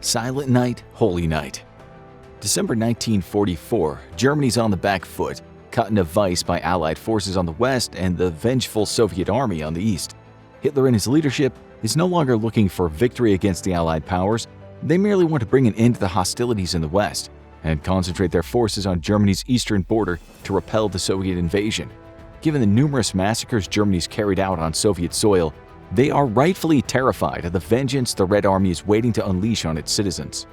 Silent Night, Holy Night. December 1944, Germany's on the back foot, caught in a vice by Allied forces on the west and the vengeful Soviet army on the east. Hitler and his leadership is no longer looking for victory against the Allied powers. They merely want to bring an end to the hostilities in the west and concentrate their forces on Germany's eastern border to repel the Soviet invasion. Given the numerous massacres Germany's carried out on Soviet soil, they are rightfully terrified of the vengeance the Red Army is waiting to unleash on its citizens.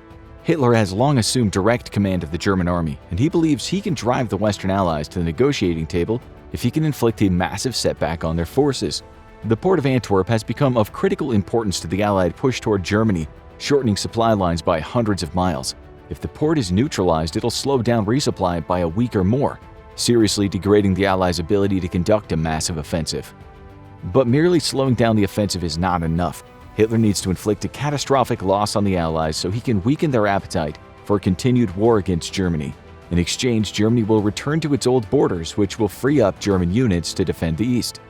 Hitler has long assumed direct command of the German army, and he believes he can drive the Western Allies to the negotiating table if he can inflict a massive setback on their forces. The port of Antwerp has become of critical importance to the Allied push toward Germany, shortening supply lines by hundreds of miles. If the port is neutralized, it'll slow down resupply by a week or more, seriously degrading the Allies' ability to conduct a massive offensive. But merely slowing down the offensive is not enough. Hitler needs to inflict a catastrophic loss on the Allies so he can weaken their appetite for a continued war against Germany. In exchange, Germany will return to its old borders, which will free up German units to defend the East.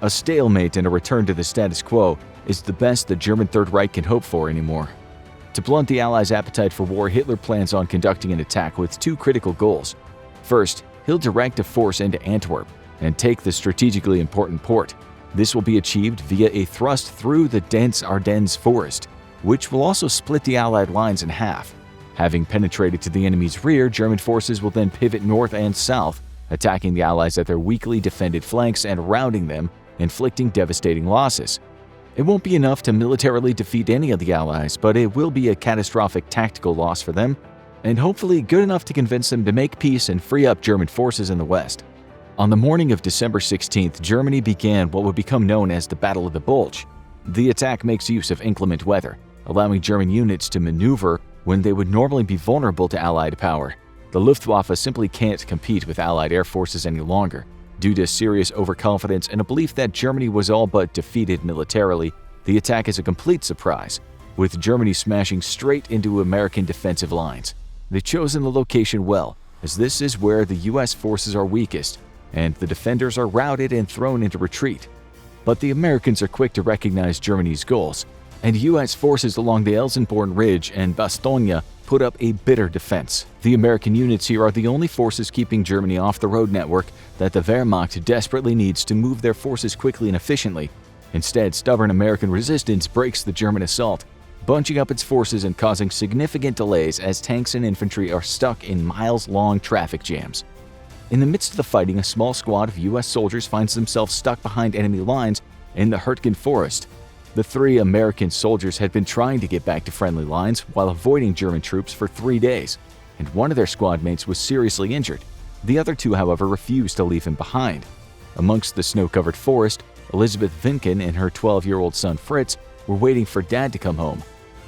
A stalemate and a return to the status quo is the best the German Third Reich can hope for anymore. To blunt the Allies' appetite for war, Hitler plans on conducting an attack with two critical goals. First, he'll direct a force into Antwerp and take the strategically important port. This will be achieved via a thrust through the dense Ardennes forest, which will also split the Allied lines in half. Having penetrated to the enemy's rear, German forces will then pivot north and south, attacking the Allies at their weakly defended flanks and routing them, inflicting devastating losses. It won't be enough to militarily defeat any of the Allies, but it will be a catastrophic tactical loss for them, and hopefully good enough to convince them to make peace and free up German forces in the West. On the morning of December 16th, Germany began what would become known as the Battle of the Bulge. The attack makes use of inclement weather, allowing German units to maneuver when they would normally be vulnerable to Allied power. The Luftwaffe simply can't compete with Allied air forces any longer. Due to serious overconfidence and a belief that Germany was all but defeated militarily, the attack is a complete surprise, with Germany smashing straight into American defensive lines. They've chosen the location well, as this is where the US forces are weakest, and the defenders are routed and thrown into retreat. But the Americans are quick to recognize Germany's goals, and US forces along the Elsenborn Ridge and Bastogne put up a bitter defense. The American units here are the only forces keeping Germany off the road network that the Wehrmacht desperately needs to move their forces quickly and efficiently. Instead, stubborn American resistance breaks the German assault, bunching up its forces and causing significant delays as tanks and infantry are stuck in miles-long traffic jams. In the midst of the fighting, a small squad of US soldiers finds themselves stuck behind enemy lines in the Hurtgen Forest. The three American soldiers had been trying to get back to friendly lines while avoiding German troops for 3 days, and one of their squad mates was seriously injured. The other two, however, refused to leave him behind. Amongst the snow-covered forest, Elizabeth Vinken and her 12-year-old son Fritz were waiting for Dad to come home.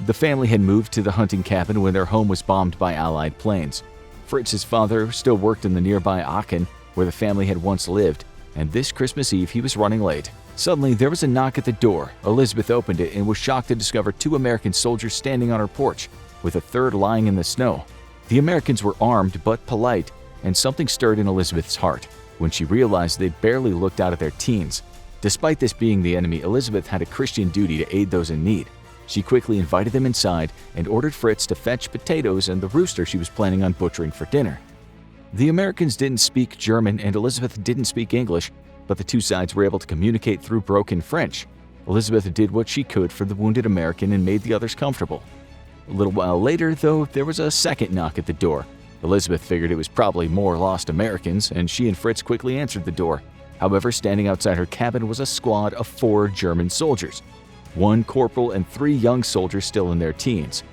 The family had moved to the hunting cabin when their home was bombed by Allied planes. Fritz's father still worked in the nearby Aachen, where the family had once lived, and this Christmas Eve he was running late. Suddenly, there was a knock at the door. Elizabeth opened it and was shocked to discover 2 American soldiers standing on her porch, with a third lying in the snow. The Americans were armed but polite, and something stirred in Elizabeth's heart when she realized they barely looked out at their teens. Despite this being the enemy, Elizabeth had a Christian duty to aid those in need. She quickly invited them inside and ordered Fritz to fetch potatoes and the rooster she was planning on butchering for dinner. The Americans didn't speak German and Elizabeth didn't speak English, but the two sides were able to communicate through broken French. Elizabeth did what she could for the wounded American and made the others comfortable. A little while later, though, there was a second knock at the door. Elizabeth figured it was probably more lost Americans, and she and Fritz quickly answered the door. However, standing outside her cabin was a squad of 4 German soldiers. 1 corporal and 3 young soldiers still in their teens.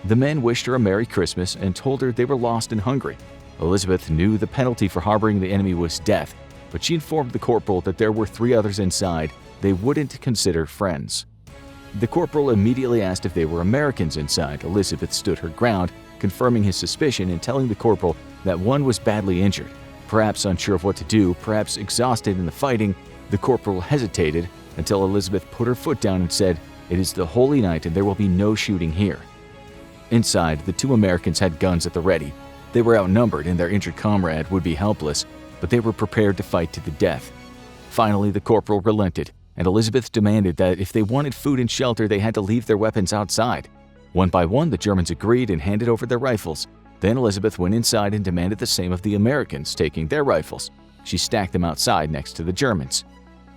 The men wished her a Merry Christmas and told her they were lost and hungry. Elizabeth knew the penalty for harboring the enemy was death, but she informed the corporal that there were 3 others inside they wouldn't consider friends. The corporal immediately asked if they were Americans inside. Elizabeth stood her ground, confirming his suspicion and telling the corporal that one was badly injured. Perhaps unsure of what to do, perhaps exhausted in the fighting, the corporal hesitated until Elizabeth put her foot down and said, "It is the holy night and there will be no shooting here." Inside, the 2 Americans had guns at the ready. They were outnumbered and their injured comrade would be helpless, but they were prepared to fight to the death. Finally, the corporal relented, and Elizabeth demanded that if they wanted food and shelter, they had to leave their weapons outside. One by one, the Germans agreed and handed over their rifles. Then Elizabeth went inside and demanded the same of the Americans, taking their rifles. She stacked them outside next to the Germans.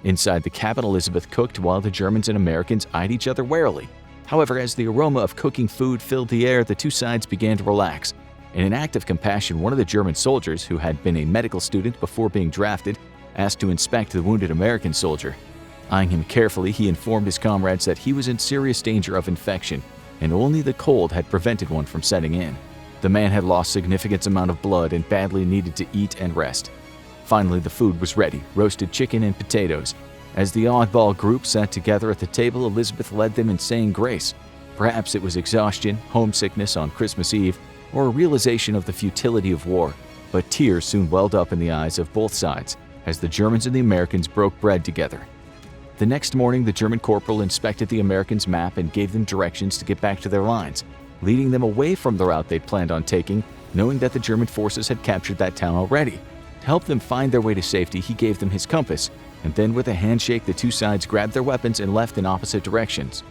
Inside the cabin, Elizabeth cooked while the Germans and Americans eyed each other warily. However, as the aroma of cooking food filled the air, the two sides began to relax. In an act of compassion, one of the German soldiers, who had been a medical student before being drafted, asked to inspect the wounded American soldier. Eyeing him carefully, he informed his comrades that he was in serious danger of infection, and only the cold had prevented one from setting in. The man had lost significant amount of blood and badly needed to eat and rest. Finally, the food was ready, roasted chicken and potatoes. As the oddball group sat together at the table, Elizabeth led them in saying grace. Perhaps it was exhaustion, homesickness on Christmas Eve, or a realization of the futility of war, but tears soon welled up in the eyes of both sides as the Germans and the Americans broke bread together. The next morning, the German corporal inspected the Americans' map and gave them directions to get back to their lines, leading them away from the route they'd planned on taking, knowing that the German forces had captured that town already. To help them find their way to safety, he gave them his compass, and then with a handshake, the two sides grabbed their weapons and left in opposite directions.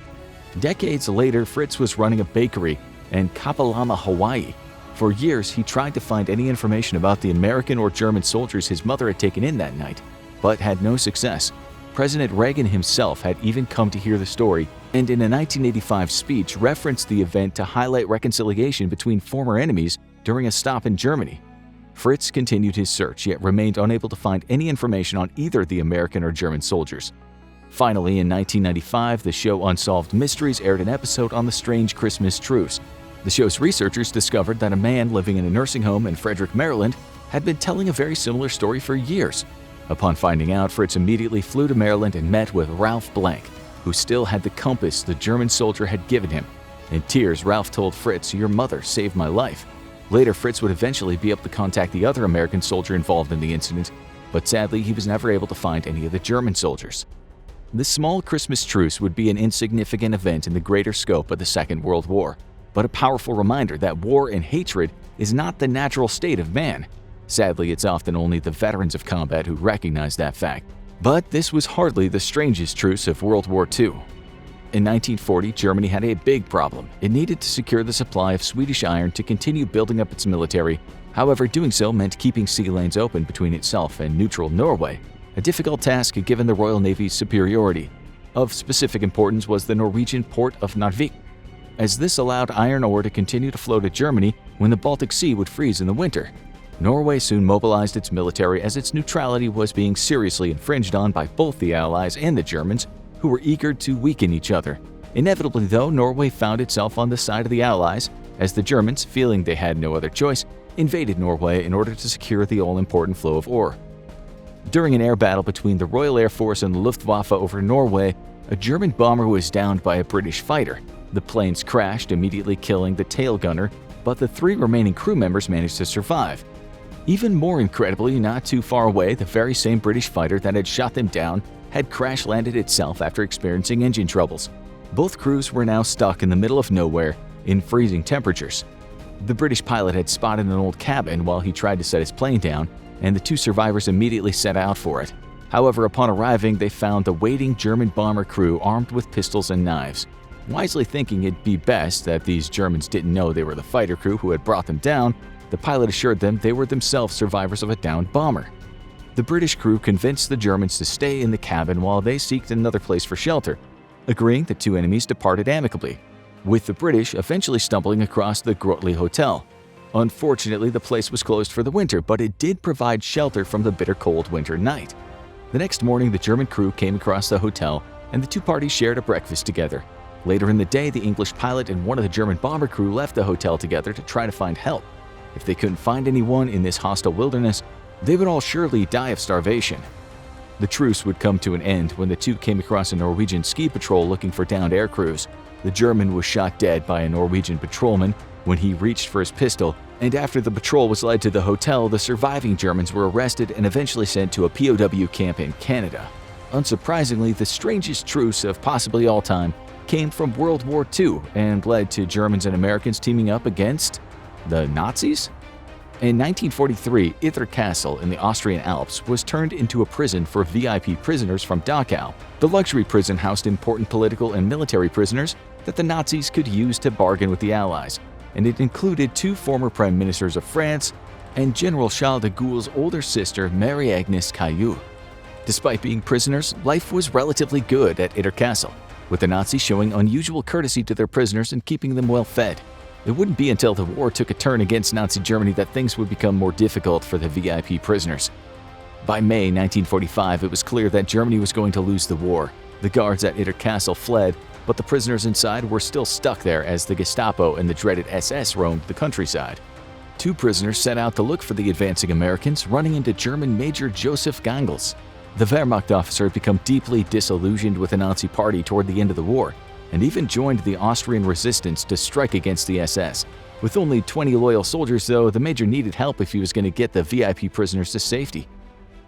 Decades later, Fritz was running a bakery in Kapalama, Hawaii. For years, he tried to find any information about the American or German soldiers his mother had taken in that night, but had no success. President Reagan himself had even come to hear the story, and in a 1985 speech referenced the event to highlight reconciliation between former enemies during a stop in Germany. Fritz continued his search, yet remained unable to find any information on either the American or German soldiers. Finally, in 1995, the show Unsolved Mysteries aired an episode on the strange Christmas truce. The show's researchers discovered that a man living in a nursing home in Frederick, Maryland, had been telling a very similar story for years. Upon finding out, Fritz immediately flew to Maryland and met with Ralph Blank, who still had the compass the German soldier had given him. In tears, Ralph told Fritz, "Your mother saved my life." Later, Fritz would eventually be able to contact the other American soldier involved in the incident, but sadly, he was never able to find any of the German soldiers. This small Christmas truce would be an insignificant event in the greater scope of the Second World War, but a powerful reminder that war and hatred is not the natural state of man. Sadly, it's often only the veterans of combat who recognize that fact. But this was hardly the strangest truce of World War II. In 1940, Germany had a big problem. It needed to secure the supply of Swedish iron to continue building up its military. However, doing so meant keeping sea lanes open between itself and neutral Norway, a difficult task given the Royal Navy's superiority. Of specific importance was the Norwegian port of Narvik, as this allowed iron ore to continue to flow to Germany when the Baltic Sea would freeze in the winter. Norway soon mobilized its military as its neutrality was being seriously infringed on by both the Allies and the Germans, who were eager to weaken each other. Inevitably, though, Norway found itself on the side of the Allies, as the Germans, feeling they had no other choice, invaded Norway in order to secure the all-important flow of ore. During an air battle between the Royal Air Force and the Luftwaffe over Norway, a German bomber was downed by a British fighter. The planes crashed, immediately killing the tail gunner, but the 3 remaining crew members managed to survive. Even more incredibly, not too far away, the very same British fighter that had shot them down had crash-landed itself after experiencing engine troubles. Both crews were now stuck in the middle of nowhere in freezing temperatures. The British pilot had spotted an old cabin while he tried to set his plane down, and the 2 survivors immediately set out for it. However, upon arriving, they found the waiting German bomber crew armed with pistols and knives. Wisely thinking it'd be best that these Germans didn't know they were the fighter crew who had brought them down, the pilot assured them they were themselves survivors of a downed bomber. The British crew convinced the Germans to stay in the cabin while they sought another place for shelter. Agreeing, the 2 enemies departed amicably, with the British eventually stumbling across the Grotley Hotel. Unfortunately, the place was closed for the winter, but it did provide shelter from the bitter cold winter night. The next morning, the German crew came across the hotel, and the 2 parties shared a breakfast together. Later in the day, the English pilot and one of the German bomber crew left the hotel together to try to find help. If they couldn't find anyone in this hostile wilderness, they would all surely die of starvation. The truce would come to an end when the 2 came across a Norwegian ski patrol looking for downed air crews. The German was shot dead by a Norwegian patrolman when he reached for his pistol, and after the patrol was led to the hotel, the surviving Germans were arrested and eventually sent to a POW camp in Canada. Unsurprisingly, the strangest truce of possibly all time came from World War II and led to Germans and Americans teaming up against the Nazis? In 1943, Ither Castle in the Austrian Alps was turned into a prison for VIP prisoners from Dachau. The luxury prison housed important political and military prisoners, that the Nazis could use to bargain with the Allies, and it included 2 former prime ministers of France and General Charles de Gaulle's older sister, Marie-Agnes Caillou. Despite being prisoners, life was relatively good at Itter Castle, with the Nazis showing unusual courtesy to their prisoners and keeping them well fed. It wouldn't be until the war took a turn against Nazi Germany that things would become more difficult for the VIP prisoners. By May 1945, it was clear that Germany was going to lose the war. The guards at Itter Castle fled, but the prisoners inside were still stuck there as the Gestapo and the dreaded SS roamed the countryside. 2 prisoners set out to look for the advancing Americans, running into German Major Joseph Goebbels. The Wehrmacht officer had become deeply disillusioned with the Nazi Party toward the end of the war, and even joined the Austrian resistance to strike against the SS. With only 20 loyal soldiers, though, the Major needed help if he was going to get the VIP prisoners to safety.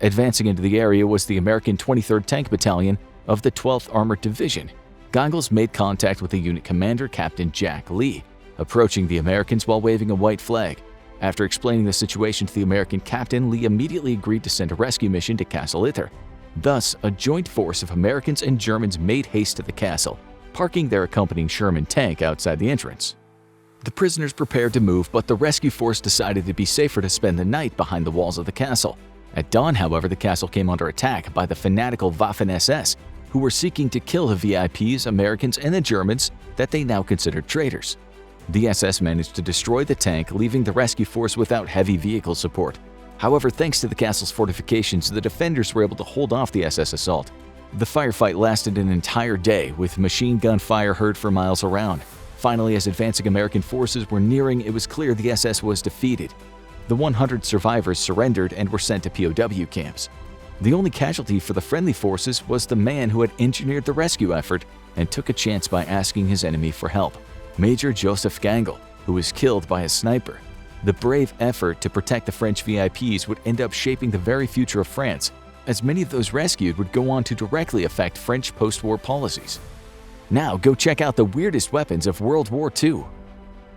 Advancing into the area was the American 23rd Tank Battalion of the 12th Armored Division. Goebbels made contact with the unit commander, Captain Jack Lee, approaching the Americans while waving a white flag. After explaining the situation to the American captain, Lee immediately agreed to send a rescue mission to Castle Itter. Thus, a joint force of Americans and Germans made haste to the castle, parking their accompanying Sherman tank outside the entrance. The prisoners prepared to move, but the rescue force decided it'd be safer to spend the night behind the walls of the castle. At dawn, however, the castle came under attack by the fanatical Waffen-SS, who were seeking to kill the VIPs, Americans, and the Germans that they now considered traitors. The SS managed to destroy the tank, leaving the rescue force without heavy vehicle support. However, thanks to the castle's fortifications, the defenders were able to hold off the SS assault. The firefight lasted an entire day, with machine gun fire heard for miles around. Finally, as advancing American forces were nearing, it was clear the SS was defeated. The 100 survivors surrendered and were sent to POW camps. The only casualty for the friendly forces was the man who had engineered the rescue effort and took a chance by asking his enemy for help, Major Joseph Gangel, who was killed by a sniper. The brave effort to protect the French VIPs would end up shaping the very future of France, as many of those rescued would go on to directly affect French post-war policies. Now go check out the weirdest weapons of World War II.